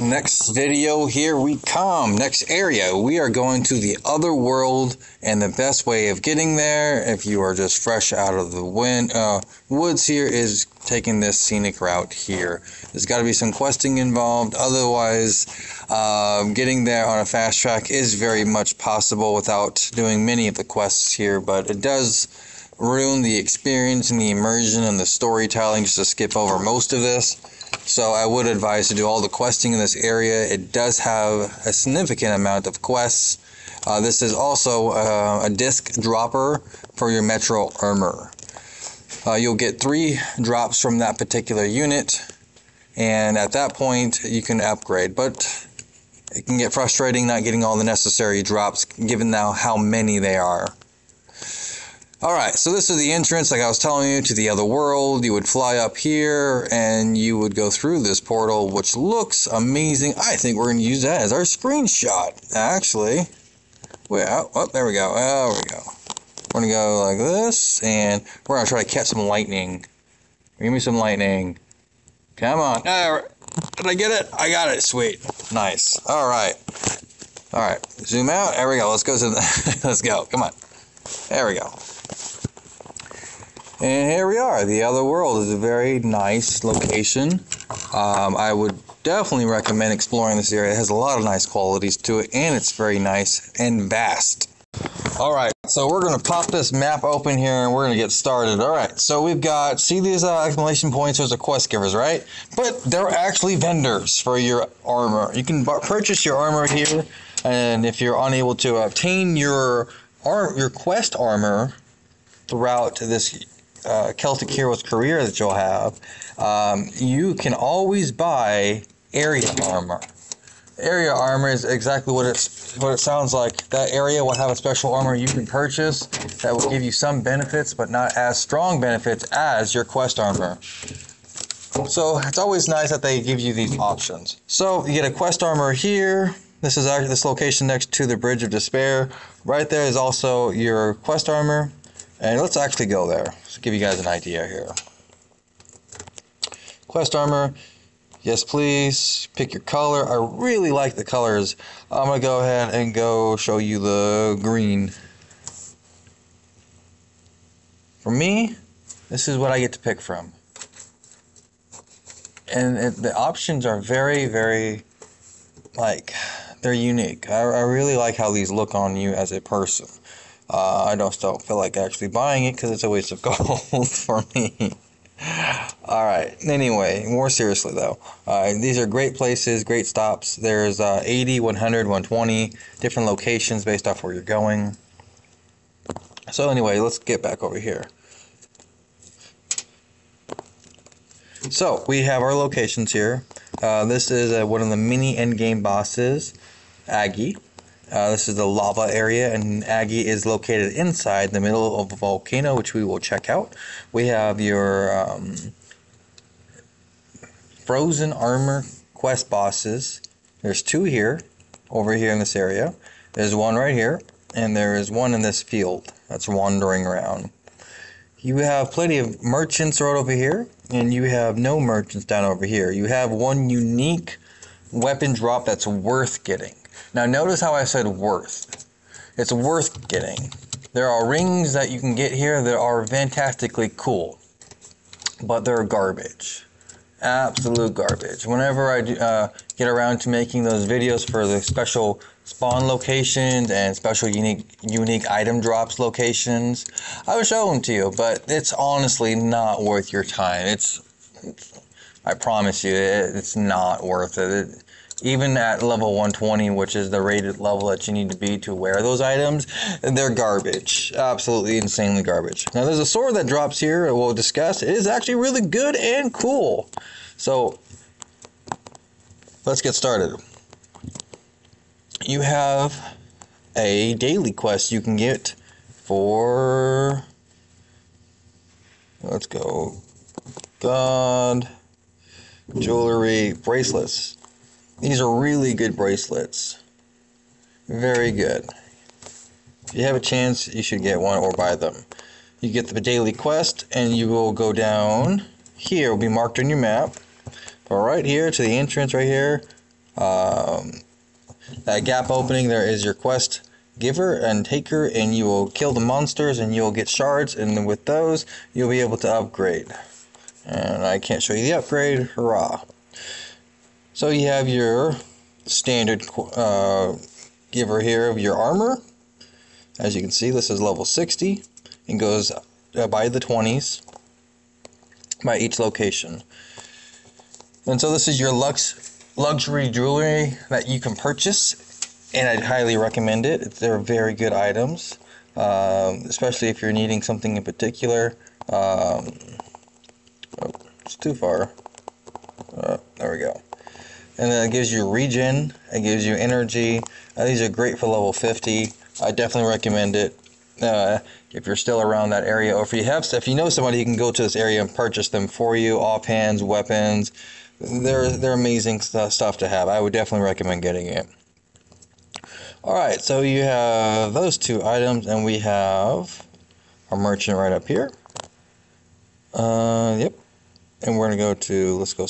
next video, here we come. Next area, we are going to the Otherworld, and the best way of getting there, if you are just fresh out of the woods here, is taking this scenic route here. There's got to be some questing involved, otherwise getting there on a fast track is very much possible without doing many of the quests here, but it does ruin the experience and the immersion and the storytelling just to skip over most of this. So I would advise to do all the questing in this area. It does have a significant amount of quests. This is also a disc dropper for your Metro armor. You'll get 3 drops from that particular unit, and at that point you can upgrade, but it can get frustrating not getting all the necessary drops given now how many they are. Alright, so this is the entrance, like I was telling you, to the Otherworld. You would fly up here and you would go through this portal, which looks amazing. I think we're going to use that as our screenshot, actually. Well, oh, there we go. There we go. We're going to go like this, and we're going to try to catch some lightning. Give me some lightning. Come on. Did I get it? I got it. Sweet. Nice. Alright. Alright. Zoom out. There we go. Let's go to the let's go. Come on. There we go. And here we are. The Otherworld is a very nice location. I would definitely recommend exploring this area. It has a lot of nice qualities to it, and it's very nice and vast. Alright, so we're going to pop this map open here, and we're going to get started. Alright, so we've got, see these exclamation points? Those are quest givers, right? But they're actually vendors for your armor. You can purchase your armor here, and if you're unable to obtain your quest armor throughout this Celtic Heroes career that you'll have, you can always buy area armor. Area armor is exactly what it sounds like. That area will have a special armor you can purchase that will give you some benefits, but not as strong benefits as your quest armor. So it's always nice that they give you these options. So you get a quest armor here. This is actually this location next to the Bridge of Despair. Right there is also your quest armor. And let's actually go there. Let's give you guys an idea here. Quest armor. Yes, please. Pick your color. I really like the colors. I'm going to go ahead and go show you the green. For me, this is what I get to pick from. And the options are very, very, like, they're unique. I really like how these look on you as a person. I just don't feel like actually buying it because it's a waste of gold for me. Alright, anyway, more seriously though, these are great places, great stops. There's 80, 100, 120 different locations based off where you're going. So anyway, let's get back over here. So we have our locations here. This is one of the mini endgame bosses, Aggie. This is the lava area, and Aggie is located inside the middle of a volcano, which we will check out. We have your frozen armor quest bosses. There's 2 here, over here in this area. There's one right here, and there is one in this field that's wandering around. You have plenty of merchants right over here, and you have no merchants down over here. You have one unique weapon drop that's worth getting. Now notice how I said worth. It's worth getting. There are rings that you can get here that are fantastically cool, but they're garbage. Absolute garbage. Whenever I get around to making those videos for the special spawn locations and special unique item drops locations, I will show them to you, but it's honestly not worth your time. I promise you, it's not worth it. Even at level 120, which is the rated level that you need to be to wear those items, they're garbage. Absolutely insanely garbage. Now there's a sword that drops here that we'll discuss. It is actually really good and cool. So let's get started. You have a daily quest you can get for, let's go, God, jewelry, bracelets. These are really good bracelets. Very good. If you have a chance, you should get one or buy them. You get the daily quest, and you will go down here. It will be marked on your map. But right here to the entrance right here, that gap opening there is your quest giver and taker, and you will kill the monsters and you'll get shards, and with those you'll be able to upgrade. And I can't show you the upgrade, hurrah. So you have your standard giver here of your armor. As you can see, this is level 60 and goes by the 20s by each location. And so this is your luxury jewelry that you can purchase, and I'd highly recommend it. They're very good items, especially if you're needing something in particular. Oh, it's too far. There we go. And then it gives you regen, it gives you energy. These are great for level 50. I definitely recommend it if you're still around that area, or if you know somebody who can go to this area and purchase them for you, offhands, weapons. They're amazing stuff to have. I would definitely recommend getting it. Alright, so you have those two items, and we have our merchant right up here. Yep. And we're going to go to, let's go,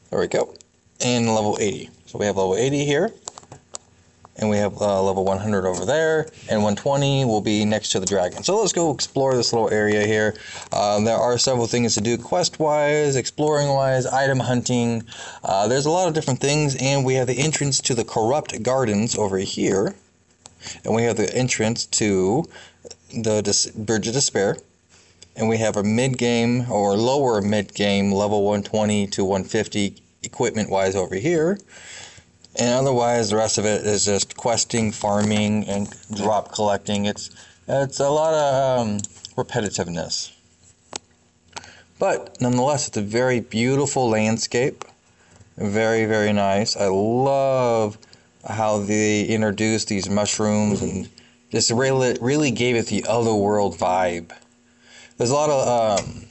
there we go, and level 80. So we have level 80 here, and we have level 100 over there, and 120 will be next to the dragon. So let's go explore this little area here. There are several things to do quest-wise, exploring-wise, item hunting. There's a lot of different things, and we have the entrance to the Corrupt Gardens over here, and we have the entrance to the Bridge of Despair, and we have a mid-game or lower mid-game level 120 to 150 equipment-wise over here. And otherwise, the rest of it is just questing, farming, and drop collecting. It's a lot of repetitiveness. But nonetheless, it's a very beautiful landscape. Very, very nice. I love how they introduced these mushrooms and just really gave it the Otherworld vibe. There's a lot of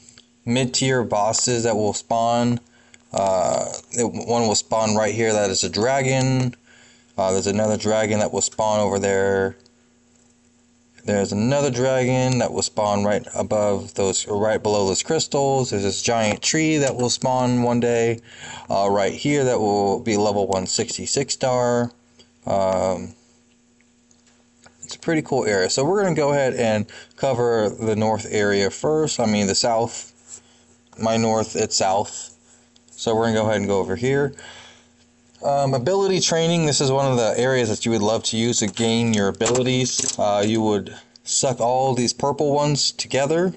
mid-tier bosses that will spawn. One will spawn right here, that is a dragon. There's another dragon that will spawn over there. There's another dragon that will spawn right above those, or right below those crystals. There's this giant tree that will spawn one day. Right here that will be level 166 star. It's a pretty cool area. So we're going to go ahead and cover the north area first. I mean the south. My north, it's south. So we're going to go ahead and go over here. Ability training. This is one of the areas that you would love to use to gain your abilities. You would suck all these purple ones together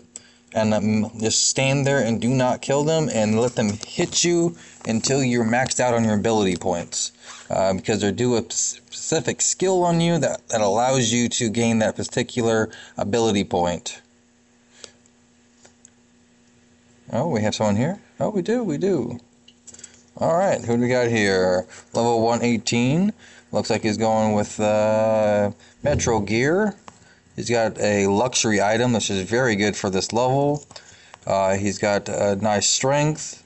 and just stand there and do not kill them and let them hit you until you're maxed out on your ability points. Because they do a specific skill on you that allows you to gain that particular ability point. Oh, we have someone here? Oh, we do. Alright, who do we got here? Level 118. Looks like he's going with Metro Gear. He's got a luxury item, which is very good for this level. He's got nice strength,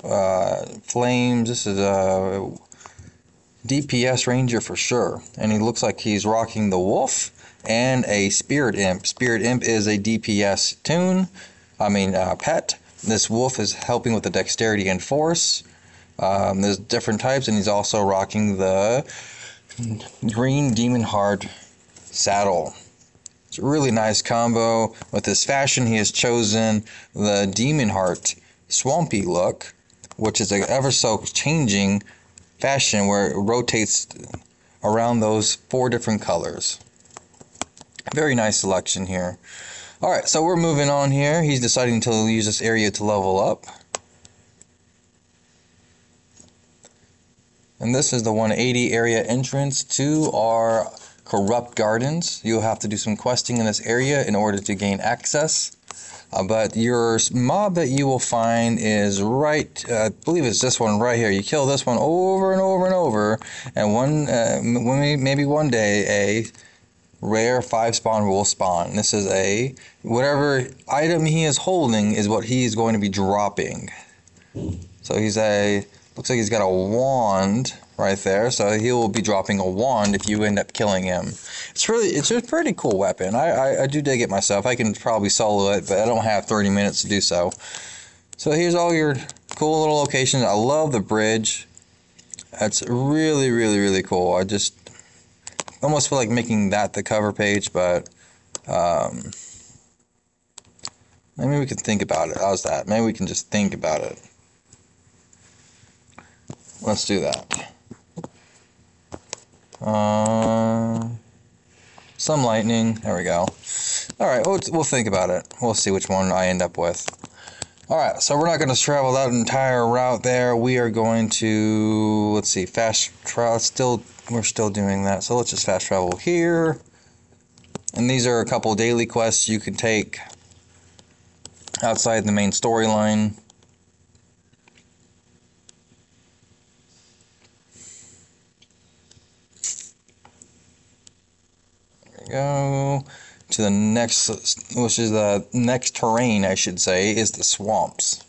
flames. This is a DPS ranger for sure. And he looks like he's rocking the wolf and a spirit imp. Spirit imp is a DPS pet. This wolf is helping with the dexterity and force. There's different types, and he's also rocking the green demon heart saddle. It's a really nice combo. With his fashion, he has chosen the demon heart swampy look, which is an ever so changing fashion where it rotates around those 4 different colors. Very nice selection here. Alright, so we're moving on here. He's deciding to use this area to level up. And this is the 180 area entrance to our Corrupt Gardens. You'll have to do some questing in this area in order to gain access. But your mob that you will find is right, I believe it's this one right here. You kill this one over and over and over, and maybe one day a rare 5 spawn will spawn. This is whatever item he is holding is what he is going to be dropping. So looks like he's got a wand right there, so he will be dropping a wand if you end up killing him. It's a pretty cool weapon. I do dig it myself. I can probably solo it, but I don't have 30 minutes to do so. So here's all your cool little locations. I love the bridge. That's really, really, really cool. I just almost feel like making that the cover page, but maybe we can think about it. How's that? Maybe we can just think about it. Let's do that. Some lightning. There we go. Alright, we'll think about it. We'll see which one I end up with. Alright, so we're not going to travel that entire route there. We are going to, let's see, fast travel. We're still doing that. So let's just fast travel here. And these are a couple daily quests you can take outside the main storyline. Go to the next, which is the next terrain, I should say, is the swamps.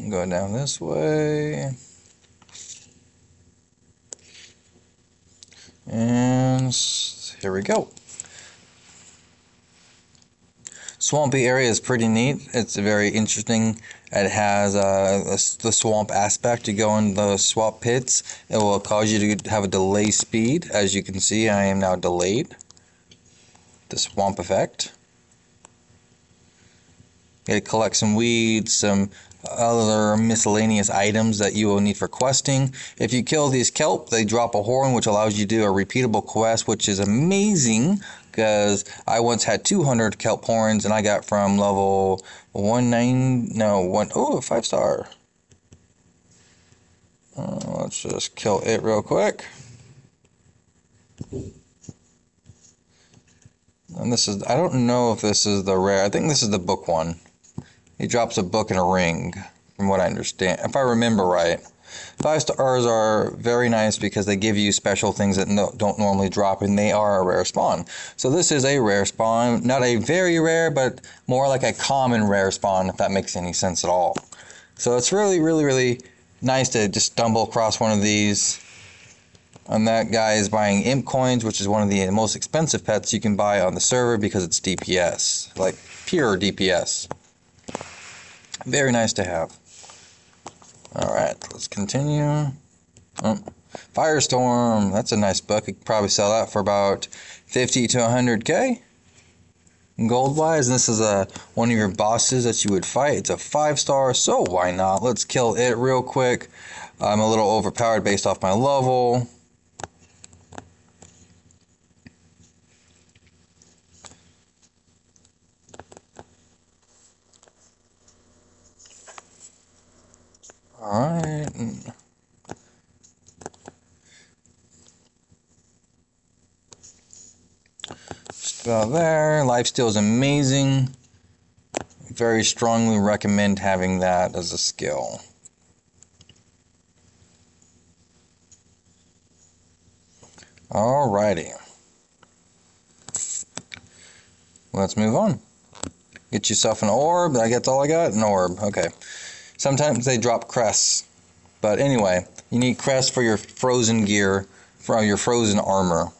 Go down this way, and here we go. Swampy area is pretty neat. It's very interesting. It has the swamp aspect. You go in the swamp pits. It will cause you to have a delay speed. As you can see, I am now delayed. The swamp effect. You collect some weeds, some other miscellaneous items that you will need for questing. If you kill these kelp, they drop a horn, which allows you to do a repeatable quest, which is amazing. Because I once had 200 kelp horns, and I got from level 5-star. Let's just kill it real quick. And this is, I don't know if this is the rare, I think this is the book one. He drops a book and a ring, from what I understand, if I remember right. 5 stars are very nice because they give you special things that don't normally drop, and they are a rare spawn. So this is a rare spawn, not a very rare, but more like a common rare spawn, if that makes any sense at all. So it's really, really, really nice to just stumble across one of these. And that guy is buying imp coins, which is one of the most expensive pets you can buy on the server because it's DPS, like pure DPS. Very nice to have. Alright, let's continue. Oh, Firestorm, that's a nice book. You could probably sell that for about 50 to 100k gold-wise. And this is one of your bosses that you would fight. It's a 5-star, so why not? Let's kill it real quick. I'm a little overpowered based off my level. Alright. Just about there. Lifesteal is amazing. Very strongly recommend having that as a skill. Alrighty. Let's move on. Get yourself an orb. That's all I got? An orb. Okay. Sometimes they drop crests. But anyway, you need crests for your frozen gear, for your frozen armor.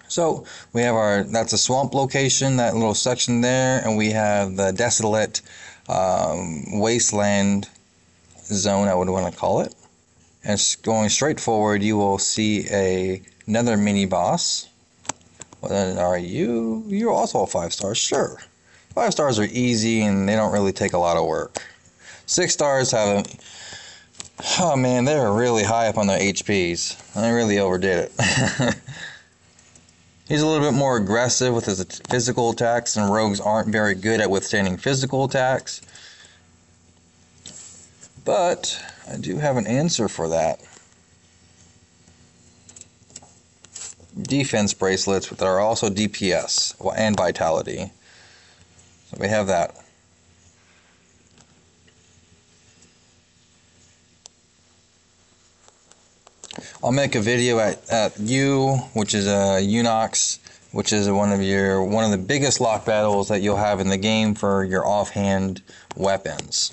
So we have that's a swamp location, that little section there, and we have the desolate wasteland zone, I would want to call it. And going straight forward, you will see another mini boss. Well, are you? You're also a 5-star, sure. 5 stars are easy and they don't really take a lot of work. 6 stars have oh man, they're really high up on their HPs. I really overdid it. He's a little bit more aggressive with his physical attacks, and rogues aren't very good at withstanding physical attacks. But I do have an answer for that. Defense bracelets that are also DPS and vitality. So we have that. I'll make a video at U, which is a Unox, which is one of the biggest lock battles that you'll have in the game for your offhand weapons.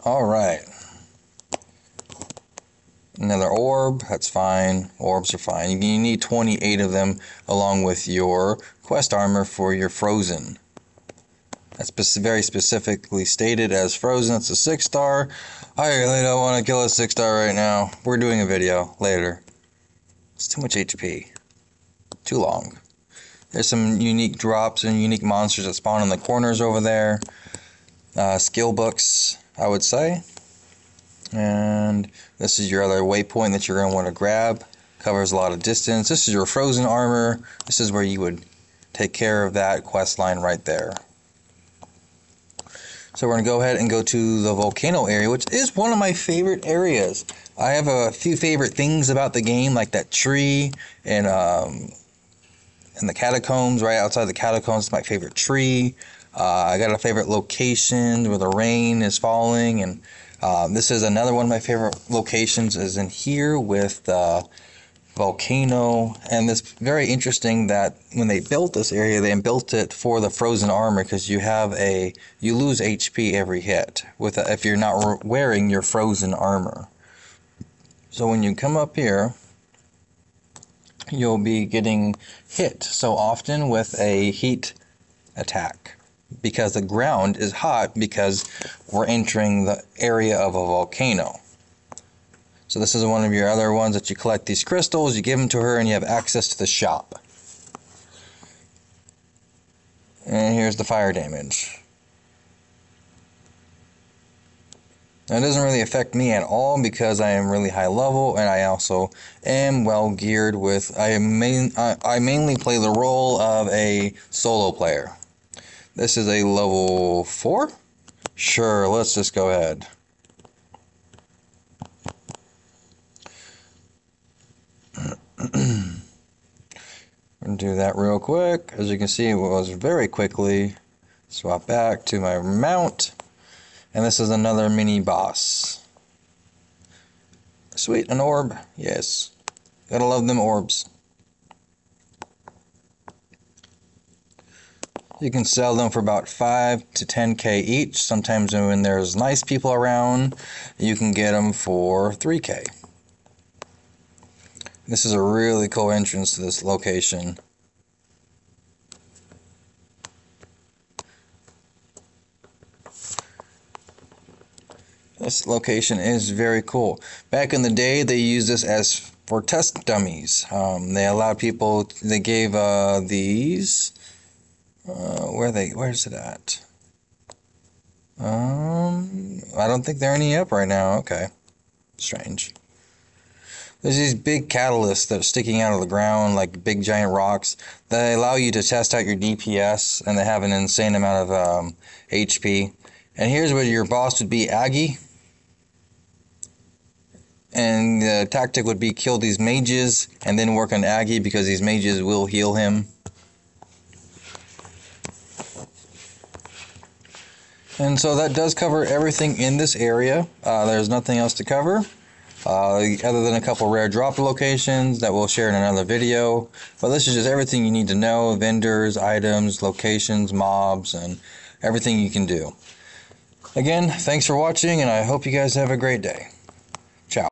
All right. Another orb, that's fine. Orbs are fine. You need 28 of them along with your quest armor for your frozen. That's very specifically stated as frozen. It's a 6-star. I really don't want to kill a 6-star right now. We're doing a video later. It's too much HP. Too long. There's some unique drops and unique monsters that spawn in the corners over there. Skill books, I would say. And this is your other waypoint that you're going to want to grab. Covers a lot of distance. This is your frozen armor. This is where you would take care of that quest line right there. So we're going to go ahead and go to the volcano area, which is one of my favorite areas. I have a few favorite things about the game, like that tree and the catacombs. Right outside the catacombs is my favorite tree. I got a favorite location where the rain is falling, and this is another one of my favorite locations is in here with the volcano. And it's very interesting that when they built this area, they built it for the frozen armor, because you lose HP every hit if you're not wearing your frozen armor. So when you come up here, you'll be getting hit so often with a heat attack, because the ground is hot because we're entering the area of a volcano. So this is one of your other ones that you collect these crystals, you give them to her, and you have access to the shop. And here's the fire damage. Now, it doesn't really affect me at all because I am really high level, and I also am well geared with, I mainly play the role of a solo player. This is a level 4? Sure, let's just go ahead. I'm going to do that real quick. As you can see, it was very quickly. Swap back to my mount. And this is another mini boss. Sweet, an orb. Yes. Gotta love them orbs. You can sell them for about 5 to 10k each. Sometimes when there's nice people around, you can get them for 3k. This is a really cool entrance to this location. This location is very cool. Back in the day, they used this as for test dummies. They allowed people, they gave these, where's it at? I don't think there are any up right now. Okay. Strange. There's these big catalysts that are sticking out of the ground, like big giant rocks, that allow you to test out your DPS, and they have an insane amount of HP. And here's where your boss would be Aggie. And the tactic would be kill these mages and then work on Aggie, because these mages will heal him. And so that does cover everything in this area. There's nothing else to cover. Other than a couple rare drop locations that we'll share in another video. But this is just everything you need to know: vendors, items, locations, mobs, and everything you can do. Again, thanks for watching, and I hope you guys have a great day. Ciao.